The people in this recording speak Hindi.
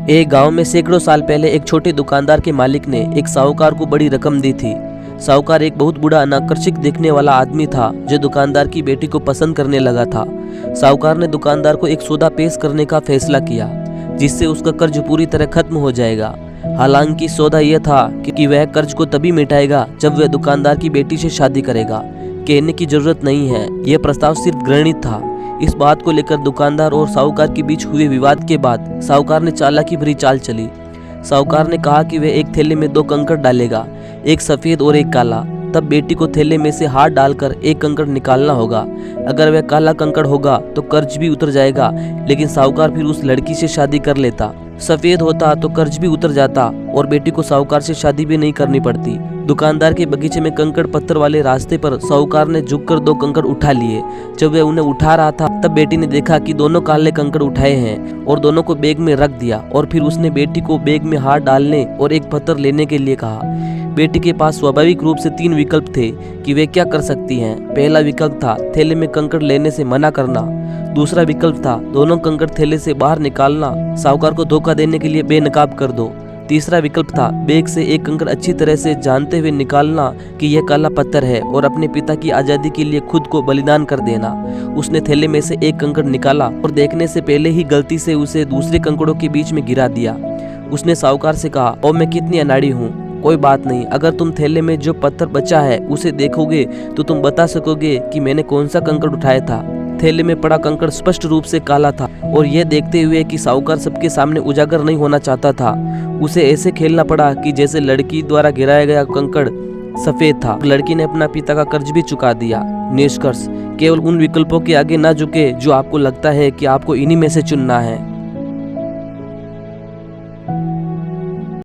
एक गांव में सैकड़ों साल पहले एक छोटे दुकानदार के मालिक ने एक साहूकार को बड़ी रकम दी थी। साहूकार एक बहुत बूढ़ा अनाकर्षक दिखने वाला आदमी था जो दुकानदार की बेटी को पसंद करने लगा था। साहूकार ने दुकानदार को एक सौदा पेश करने का फैसला किया जिससे उसका कर्ज पूरी तरह खत्म हो जाएगा। हालांकि सौदा यह था कि वह कर्ज को तभी मिटाएगा जब वह दुकानदार की बेटी से शादी करेगा। कहने की जरूरत नहीं है, यह प्रस्ताव सिर्फ घृणित था। इस बात को लेकर दुकानदार और साहूकार के बीच हुए विवाद के बाद साहूकार ने चालाकी भरी चाल चली। साहूकार ने कहा कि वह एक थैले में 2 कंकड़ डालेगा, एक सफेद और एक काला। तब बेटी को थैले में से हाथ डालकर एक कंकड़ निकालना होगा। अगर वह काला कंकड़ होगा तो कर्ज भी उतर जाएगा, लेकिन साहूकार फिर उस लड़की से शादी कर लेता। सफेद होता तो कर्ज भी उतर जाता और बेटी को साहूकार से शादी भी नहीं करनी पड़ती। दुकानदार के बगीचे में कंकड़ पत्थर वाले रास्ते पर साहूकार ने झुककर 2 कंकड़ उठा लिए। जब वह उन्हें उठा रहा था तब बेटी ने देखा कि दोनों काले कंकड़ उठाए हैं और दोनों को बैग में रख दिया। और फिर उसने बेटी को बैग में हाथ डालने और एक पत्थर लेने के लिए कहा। बेटी के पास स्वाभाविक रूप से 3 विकल्प थे कि वे क्या कर सकती हैं। पहला विकल्प था थैले में कंकड़ लेने से मना करना। दूसरा विकल्प था दोनों कंकड़ थैले से बाहर निकालना, साहूकार को धोखा देने के लिए बेनकाब कर दो। तीसरा विकल्प था बैग से एक कंकड़ अच्छी तरह से जानते हुए निकालना कि यह काला पत्थर है और अपने पिता की आजादी के लिए खुद को बलिदान कर देना। उसने थैले में से एक कंकड़ निकाला और देखने से पहले ही गलती से उसे दूसरे कंकड़ों के बीच में गिरा दिया। उसने साहूकार से कहा, ओ मैं कितनी अनाड़ी हूँ। कोई बात नहीं, अगर तुम थैले में जो पत्थर बचा है उसे देखोगे तो तुम बता सकोगे कि मैंने कौन सा कंकड़ उठाया था। थैले में पड़ा कंकड़ स्पष्ट रूप से काला था और यह देखते हुए कि साहूकार सबके सामने उजागर नहीं होना चाहता था, उसे ऐसे खेलना पड़ा कि जैसे लड़की द्वारा गिराया गया कंकड़ सफेद था। लड़की ने अपना पिता का कर्ज भी चुका दिया। निष्कर्ष, केवल उन विकल्पों के आगे ना झुके जो आपको लगता है कि आपको इन्हीं में से चुनना है।